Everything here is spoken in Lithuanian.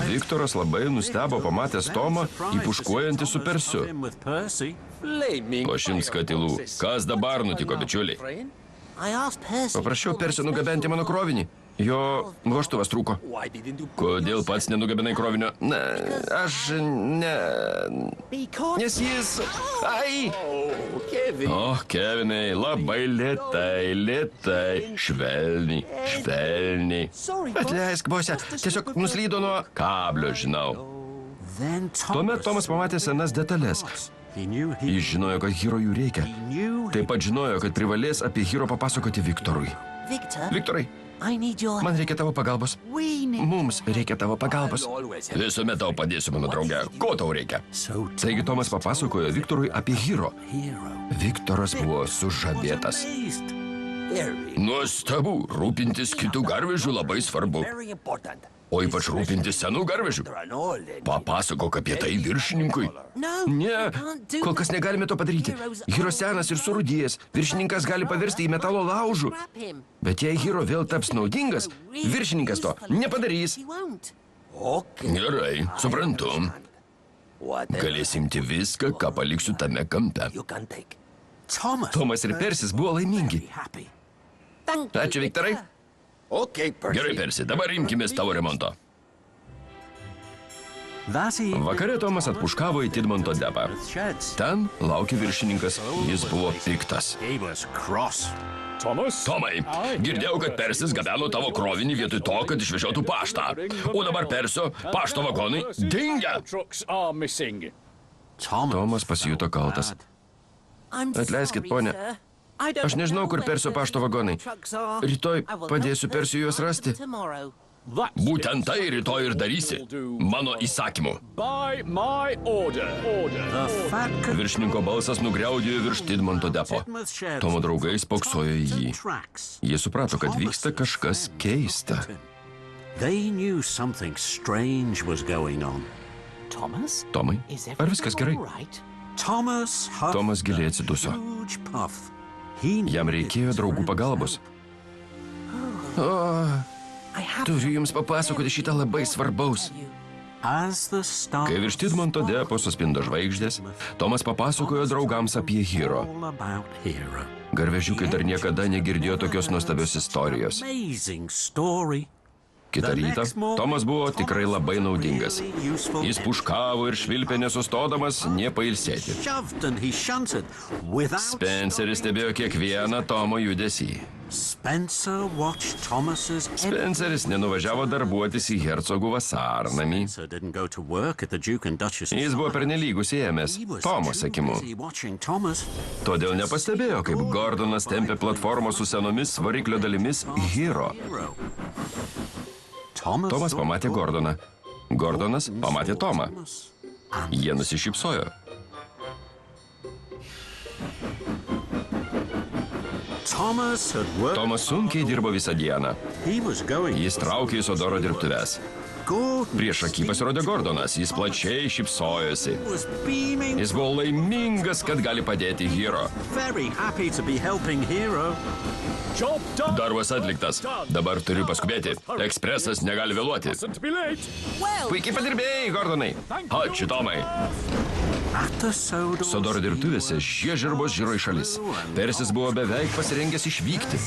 Viktoras labai nustebo pamatęs Tomą įpuškuojantį su Persiu. Po 100 katilų. Kas dabar nutiko, bičiuliai? Paprašiau Persio nugabenti mano krovinį. Jo vožtuvas trūko. Kodėl pats nenugabenai krovinio? Na, aš ne... Nes jis... Ai! O, Kevinai, labai lėtai, švelniai. Atleisk, bose, tiesiog nuslydo nuo kablio, žinau. Tuomet Tomas pamatė senas detalės. Jis žinojo, kad Hiro jų reikia. Taip pat žinojo, kad privalės apie Hiro papasakoti Viktorui. Viktorai, man reikia tavo pagalbos. Mums reikia tavo pagalbos. Visuomet tau padėsiu, mano drauge. Ko tau reikia? Taigi Tomas papasakojo Viktorui apie Hiro. Viktoras buvo sužavėtas. Nuostabu, rūpintis kitų garvežių labai svarbu. O ypač rūpintis senų garvežių. Papasakok apie tai viršininkui. Ne, kol kas negalime to padaryti. Hiro senas ir surūdėjęs. Viršininkas gali pavirsti į metalo laužų. Bet jei Hiro vėl taps naudingas, viršininkas to nepadarys. Gerai, suprantu. Galėsi imti viską, ką paliksiu tame kampe. Tomas ir Persis buvo laimingi. Ačiū, Viktorai. Gerai, Persi, dabar imkimės tavo remonto. Vakare Tomas atpuškavo į Tidmonto depą. Ten laukė viršininkas, jis buvo piktas. Tomai, girdėjau, kad Persis gabeno tavo krovinį vietoj to, kad išvežiotų paštą. O dabar Persio pašto vagonai dingę. Tomas pasijuto kaltas. Atleiskit, ponė. Aš nežinau, kur Persio pašto vagonai. Rytoj padėsiu Persijui juos rasti. Būtent tai rytoj ir darysi. Mano įsakymu. Viršininko balsas nugriaudėjo virš Tidmonto depo. Tomo draugai spoksojo į jį. Jie suprato, kad vyksta kažkas keista. Tomai, ar viskas gerai? Tomas giliai atsiduso. Jam reikėjo draugų pagalbos. Turiu jums papasakoti šitą labai svarbaus. Kai virš Tidmonto depo suspindo žvaigždės, Tomas papasakojo draugams apie Hiro. Garvežiukai dar niekada negirdėjo tokios nuostabios istorijos. Kitą rytą Tomas buvo tikrai labai naudingas. Jis puškavo ir švilpė nesustodamas, nepailsėti. Spenceris stebėjo kiekvieną Tomo judesį. Spenceris nenuvažiavo darbuotis į hercogų vasarnamį. Jis buvo pernelyg užsiėmęs Tomo sekimu. Todėl nepastebėjo, kaip Gordonas tempė platformą su senomis variklio dalimis Hiro. Tomas pamatė Gordoną. Gordonas pamatė Tomą. Jie nusišypsojo. Tomas sunkiai dirbo visą dieną. Jis traukė į Sodoro dirbtuves. Prieš akį pasirodė Gordonas, jis plačiai šypsojosi. Jis buvo laimingas, kad gali padėti Hiro. Darbas atliktas. Dabar turiu paskubėti. Ekspresas negali vėluoti. Puikiai padirbėjai, Gordonai. Ačiū, Tomai. Sodoro dirbtuvėse žiežirbos žiro į šalis. Persis buvo beveik pasirengęs išvykti.